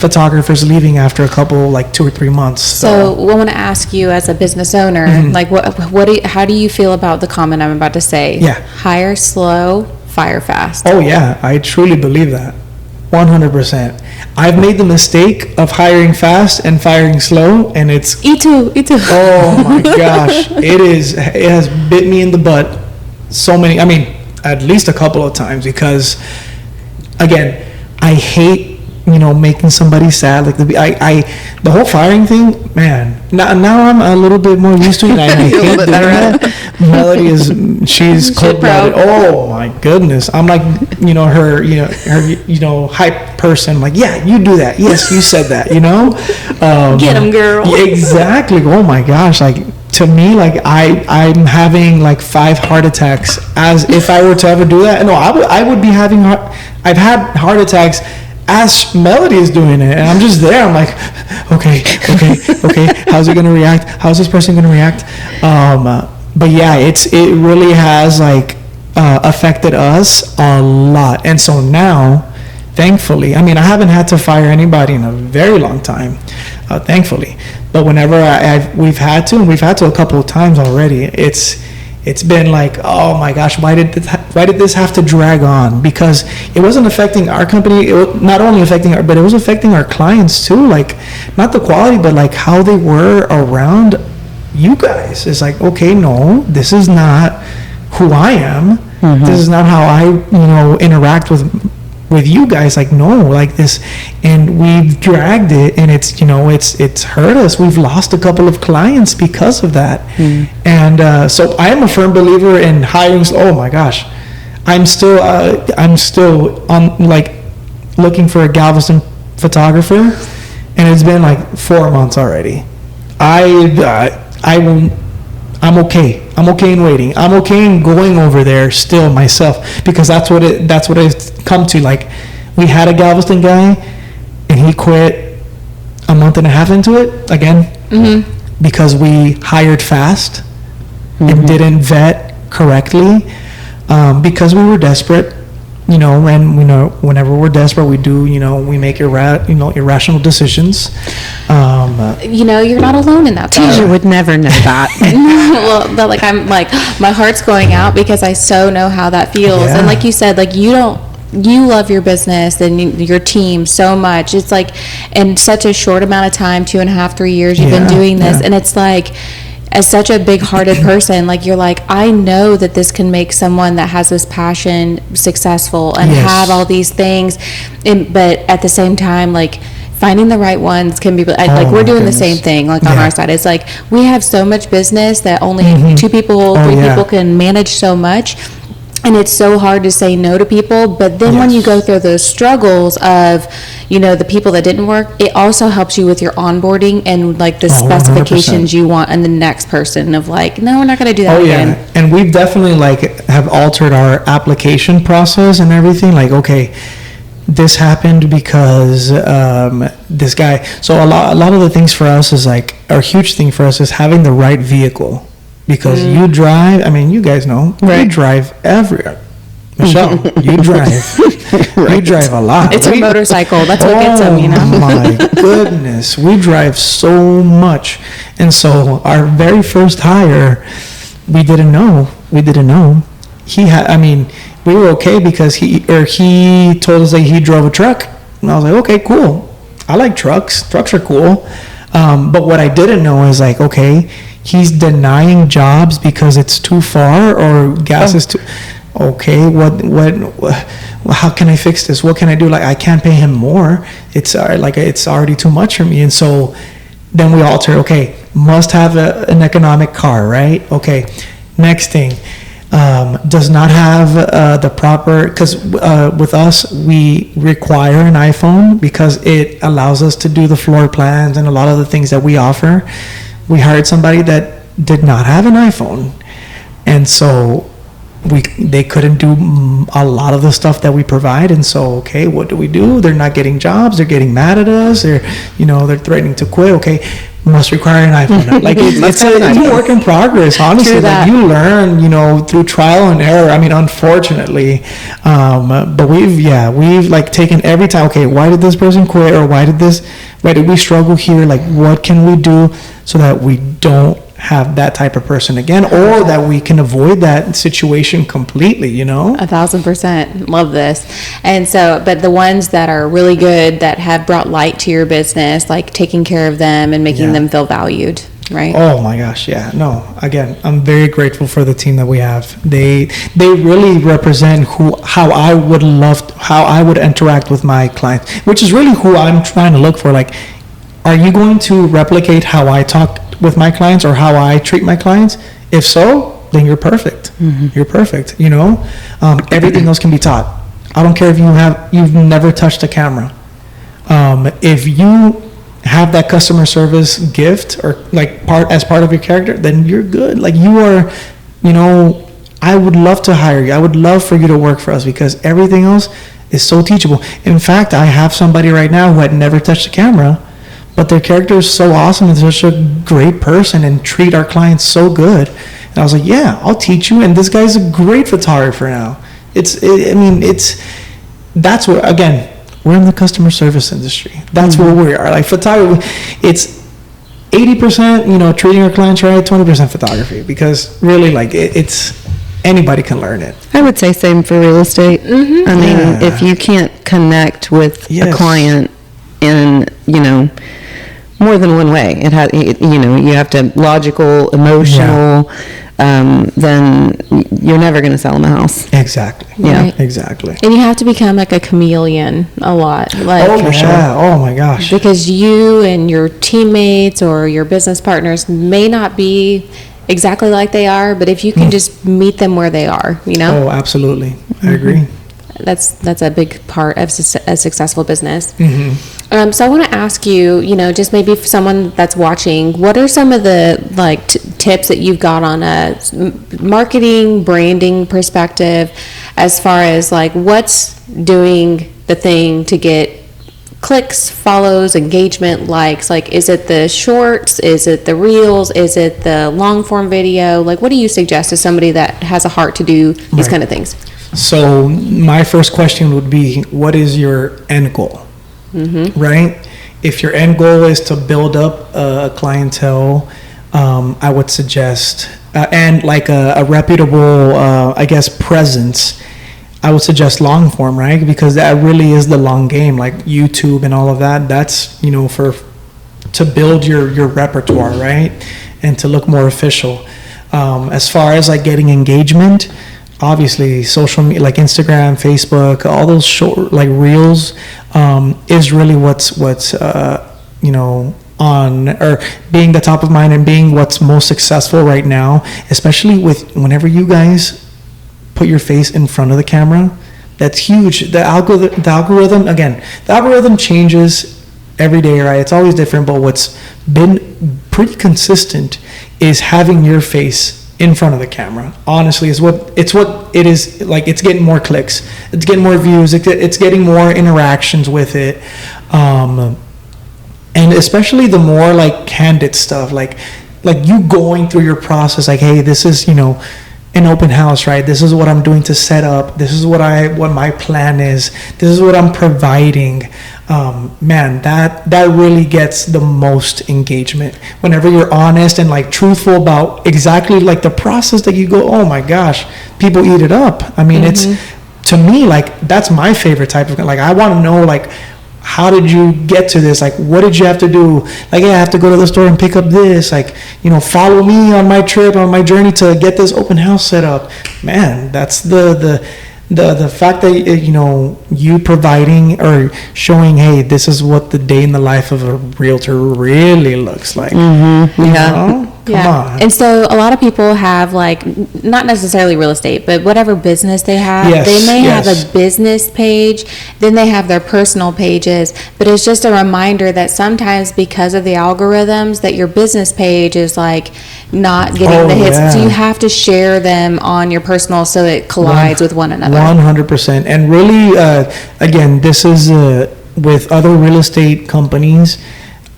photographers leaving after a couple, like 2 or 3 months. So I want to ask you, as a business owner, like how do you feel about the comment I'm about to say? Yeah. Hire slow, fire fast. Oh yeah, I truly believe that. 100%. I've made the mistake of hiring fast and firing slow, and it's... Me too. Oh my gosh. It has bit me in the butt so many, I mean, at least a couple of times, because, again, I hate, making somebody sad. Like the whole firing thing, man. Now I'm a little bit more used to it. I hate doing that. Melody she's cold-blooded. Oh my goodness. I'm like, her hype person. I'm like, yeah, you do that. Yes, you said that. Get him, girl. Exactly. Oh my gosh. Like, to me, like I'm having like 5 heart attacks as if I were to ever do that. No, I would be having I've had heart attacks as Melody is doing it, and I'm just there. I'm like, okay. How's it gonna react? How's this person gonna react? But yeah, it really has like affected us a lot, and so now, thankfully, I mean, I haven't had to fire anybody in a very long time, thankfully. But whenever we've had to a couple of times already, it's been like, oh my gosh, why did this have to drag on? Because it wasn't affecting our company. It was not only affecting but it was affecting our clients too. Like, not the quality, but like how they were around you guys. It's like, okay, no, this is not who I am. Mm-hmm. This is not how I, interact with you guys. Like, no, like this, and we've dragged it, and it's hurt us. We've lost a couple of clients because of that. And so I am a firm believer in hiring. Oh my gosh, I'm still on, like, looking for a Galveston photographer, and it's been like 4 months already. I'm okay in waiting. I'm okay in going over there still myself, because that's what it's come to. Like, we had a Galveston guy, and he quit a month and a half into it again, because we hired fast and didn't vet correctly, because we were desperate. And whenever we're desperate, we do, we make irrational decisions. You're not alone in that. Teacher would never know that. Well, but like, I'm like, my heart's going out because I so know how that feels. Yeah. And like you said, like, you love your business and your team so much. It's like, in such a short amount of time, 2.5, 3 years, you've been doing this, and it's like, as such a big-hearted person, like, you're like, I know that this can make someone that has this passion successful and have all these things, but at the same time, like, finding the right ones can be, like, we're doing the same thing, like, on our side. It's like, we have so much business that only 2 people, 3 people can manage so much. And it's so hard to say no to people, but then when you go through those struggles of, the people that didn't work, it also helps you with your onboarding and, like, the specifications 100%. You want in the next person of, like, no, we're not going to do that again. Yeah. And we've definitely, like, have altered our application process and everything. Like, okay, this happened because this guy. So a lot of the things for us is, like, a huge thing for us is having the right vehicle. Because you drive, I mean, you guys know, you drive everywhere. Michelle, you drive. You drive a lot. It's a motorcycle. That's what gets them, Oh my goodness. We drive so much. And so our very first hire, we didn't know. We were okay because he told us that he drove a truck. And I was like, okay, cool. I like trucks. Trucks are cool. But what I didn't know is, like, okay, he's denying jobs because it's too far or gas is too. Okay, what? How can I fix this? What can I do? Like, I can't pay him more. It's already too much for me. And so then we alter. Okay, must have an economic car, right? Okay, next thing, does not have the proper, because with us we require an iPhone because it allows us to do the floor plans and a lot of the things that we offer. We hired somebody that did not have an iPhone, and so they couldn't do a lot of the stuff that we provide. And so, okay, what do? They're not getting jobs. They're getting mad at us. They're threatening to quit. Okay, must require an iPhone. Like it's a work in progress, honestly. Like you learn, through trial and error. I mean, unfortunately, but we've like taken every time. Okay, why did this person quit, or why did we struggle here? Like, what can we do so that we don't have that type of person again, or that we can avoid that situation completely, 1,000%. Love this. And so, but the ones that are really good, that have brought light to your business, like taking care of them and making them feel valued, right? Oh my gosh, yeah. No, again, I'm very grateful for the team that we have. They really represent how I would interact with my clients, which is really who I'm trying to look for. Like, are you going to replicate how I talk with my clients or how I treat my clients? If so, then you're perfect. You're perfect. Everything else can be taught. I don't care if you've never touched a camera. If you have that customer service gift or like part of your character, then you're good. Like you are, I would love to hire you. I would love for you to work for us, because everything else is so teachable. In fact, I have somebody right now who had never touched a camera, but their character is so awesome and such a great person and treat our clients so good. And I was like, yeah, I'll teach you. And this guy's a great photographer now. That's where, again, we're in the customer service industry. That's where we are. Like photography, it's 80%, treating our clients right, 20% photography, because really, like, it's anybody can learn it. I would say same for real estate. I mean, if you can't connect with a client in, more than one way, it has, you have to logical, emotional, then you're never going to sell them a house. Exactly. Yeah. Right. Exactly. And you have to become like a chameleon a lot. Like, Oh my gosh. Because you and your teammates or your business partners may not be exactly like they are, but if you can just meet them where they are, Oh, absolutely. I agree. That's a big part of a successful business. So I want to ask you, just maybe for someone that's watching, what are some of the tips that you've got on a marketing, branding perspective, as far as what's doing the thing to get clicks, follows, engagement, likes? Is it the shorts? Is it the reels? Is it the long form video? What do you suggest to somebody that has a heart to do these kind of things? So my first question would be, what is your end goal? Right? If your end goal is to build up a clientele, I would suggest, and a reputable, presence, I would suggest long form, right? Because that really is the long game, like YouTube and all of that. That's, to build your repertoire, right? And to look more official. As far as getting engagement, obviously social media, like Instagram, Facebook, all those short reels, is really what's on, or being the top of mind and being what's most successful right now, especially whenever you guys put your face in front of the camera. That's huge. The algorithm changes every day, right? It's always different, but what's been pretty consistent is having your face in front of the camera. Honestly, it's what it is. It's getting more clicks, it's getting more views, it's getting more interactions with it, and especially the more candid stuff, like you going through your process, hey, this is an open house, right? This is what I'm doing to set up. This is what my plan is. This is what I'm providing. Man, that really gets the most engagement. Whenever you're honest and truthful about exactly the process that you go, oh my gosh, people eat it up. I mean, it's, to me, that's my favorite type of, I want to know, how did you get to this? What did you have to do? I have to go to the store and pick up this. Follow me on my trip, on my journey to get this open house set up. Man, that's the fact that, you providing or showing, hey, this is what the day in the life of a realtor really looks like. Come on. And so a lot of people have not necessarily real estate, but whatever business they have, they may have a business page, then they have their personal pages, but it's just a reminder that sometimes because of the algorithms that your business page is not getting the hits, so you have to share them on your personal so it collides with one another. 100%. And really, again, this is with other real estate companies.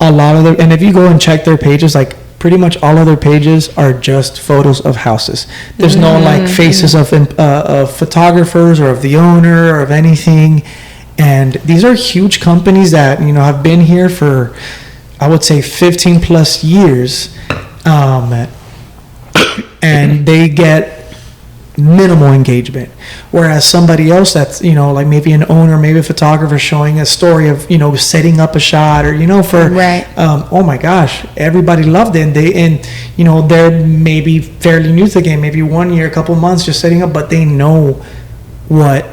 a lot of their, and if you go and check their pages, like pretty much all of their pages are just photos of houses. There's no like faces of photographers or of the owner or of anything. And these are huge companies that, you know, have been here for, I would say, 15 plus years. And they get minimal engagement, whereas somebody else that's, you know, like maybe an owner, maybe a photographer showing a story of, you know, setting up a shot, or, you know, for oh my gosh, everybody loved it, and you know, they're maybe fairly new to the game, maybe 1 year, a couple months just setting up, but they know what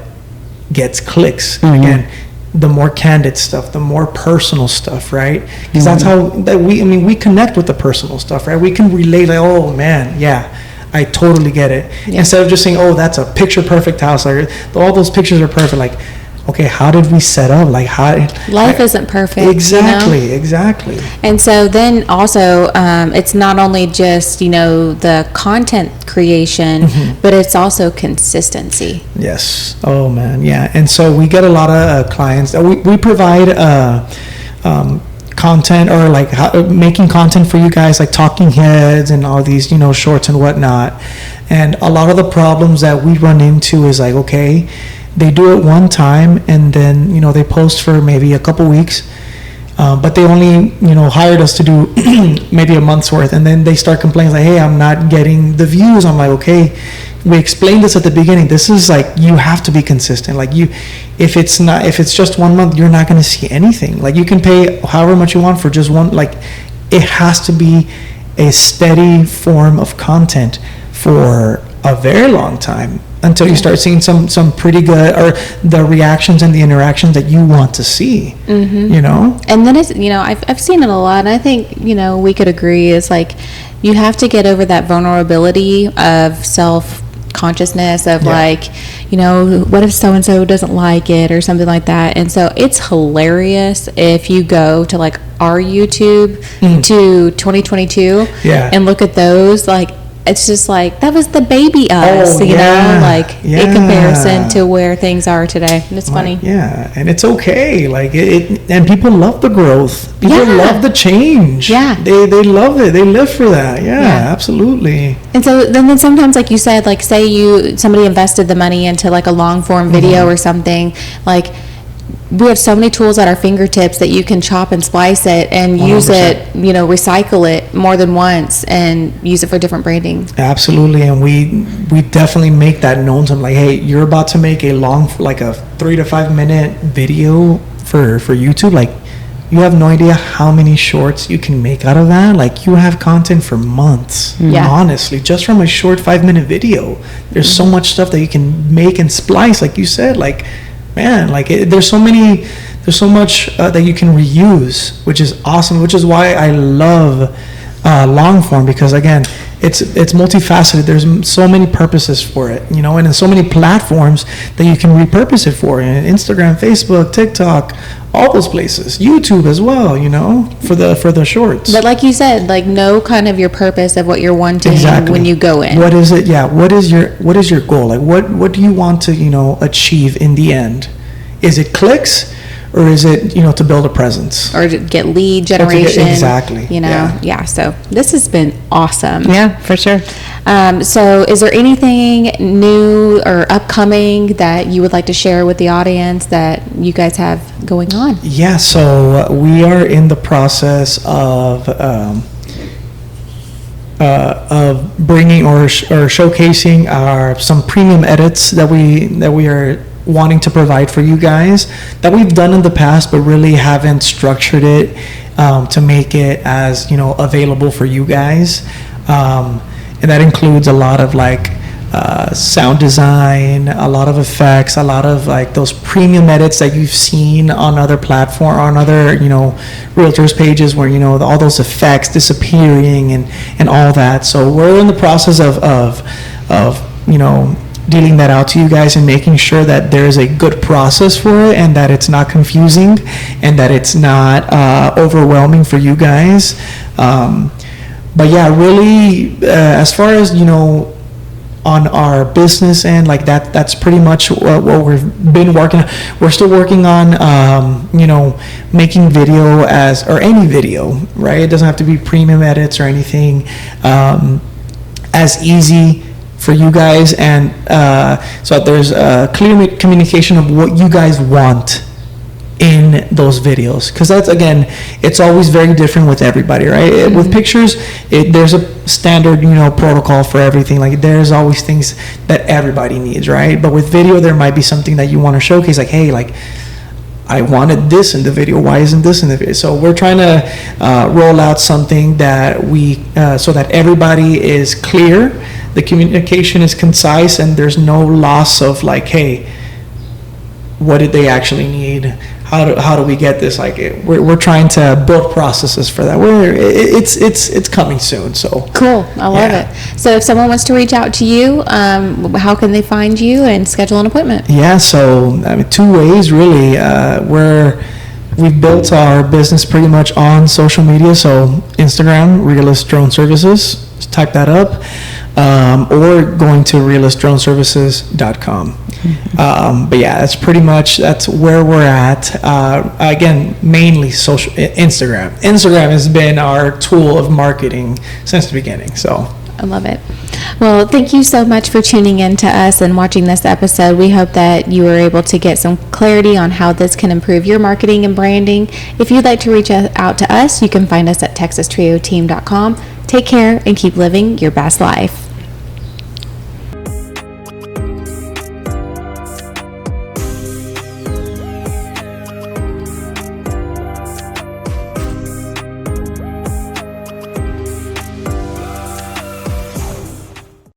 gets clicks. Again, the more candid stuff, the more personal stuff, right? Because that's how that we connect with the personal stuff, right? We can relate, like, oh man, yeah, I totally get it. Instead of just saying, oh, that's a picture perfect house, like all those pictures are perfect, like, okay, how did we set up? Like, how life isn't perfect. Exactly, you know? Exactly. And so then also, it's not only just, you know, the content creation, but it's also consistency. Yes. Oh man, yeah. And so we get a lot of clients. We provide content, or like making content for you guys, like talking heads and all these, you know, shorts and whatnot. And a lot of the problems that we run into is like, okay, they do it one time and then, you know, they post for maybe a couple weeks, but they only, you know, hired us to do maybe a month's worth, and then they start complaining like, hey, I'm not getting the views. I'm like, okay, we explained this at the beginning. This is like, you have to be consistent. Like, if it's just 1 month, you're not going to see anything. Like, you can pay however much you want for just one, like, it has to be a steady form of content for a very long time, until you start seeing some pretty good, or the reactions and the interactions that you want to see, you know? And then it's, you know, I've seen it a lot, and I think, you know, we could agree, is like, you have to get over that vulnerability of self-consciousness of like, you know, what if so-and-so doesn't like it or something like that. And so it's hilarious if you go to like our YouTube to 2022 and look at those, like, it's just like, that was the baby us, you know, like in comparison to where things are today. And it's funny. Yeah, and it's okay. Like it, and people love the growth. People love the change. Yeah. They love it. They live for that. Yeah, absolutely. And so then sometimes, like you said, like say somebody invested the money into like a long form video or something, like, we have so many tools at our fingertips that you can chop and splice it and 100%. Use it, you know, recycle it more than once and use it for different branding. Absolutely. And we definitely make that known to them, like, hey, you're about to make a long, like a 3 to 5 minute video for YouTube. Like, you have no idea how many shorts you can make out of that. Like, you have content for months, honestly, just from a short 5-minute video. There's so much stuff that you can make and splice, like you said, like, man, like there's so much that you can reuse, which is awesome, which is why I love long form, because again, it's multifaceted. There's so many purposes for it, you know, and in so many platforms that you can repurpose it for, in Instagram, Facebook, TikTok, all those places, YouTube as well, you know, for the shorts. But like you said, like, know kind of your purpose of what you're wanting when you go in. What is it? Yeah. What is your goal? Like, what do you want to, you know, achieve in the end? Is it clicks, or is it, you know, to build a presence, or to get lead generation? Exactly. You know. Yeah. So this has been awesome. Yeah, for sure. So is there anything new or upcoming that you would like to share with the audience that you guys have going on? Yeah, so we are in the process of bringing or showcasing some premium edits that we are wanting to provide for you guys, that we've done in the past but really haven't structured it to make it as, you know, available for you guys. And that includes a lot of like sound design, a lot of effects, a lot of like those premium edits that you've seen on other platform, on other, you know, realtors pages, where, you know, all those effects disappearing and all that. So we're in the process of you know, dealing that out to you guys and making sure that there is a good process for it, and that it's not confusing, and that it's not overwhelming for you guys. But yeah, really, as far as, you know, on our business end, like that's pretty much what we've been working on. We're still working on making video or any video, right? It doesn't have to be premium edits or anything, as easy for you guys, and so there's a clear communication of what you guys want in those videos, because that's, again, it's always very different with everybody, right? Mm-hmm. With pictures, there's a standard protocol for everything. Like, there's always things that everybody needs, right? But with video, there might be something that you want to showcase, like, hey, like, I wanted this in the video, why isn't this in the video? So we're trying to roll out something that so that everybody is clear, the communication is concise, and there's no loss of, like, hey, what did they actually need? How do we get this? Like, we're trying to build processes for that. It's coming soon. So cool. I love it. So if someone wants to reach out to you, how can they find you and schedule an appointment? Yeah. So two ways really. We've built our business pretty much on social media. So Instagram, Realist Drone Services. Just type that up. Or going to realistdroneservices.com. But yeah, that's where we're at. Again, mainly social Instagram. Instagram has been our tool of marketing since the beginning. So I love it. Well, thank you so much for tuning in to us and watching this episode. We hope that you were able to get some clarity on how this can improve your marketing and branding. If you'd like to reach out to us, you can find us at texastrioteam.com. Take care and keep living your best life.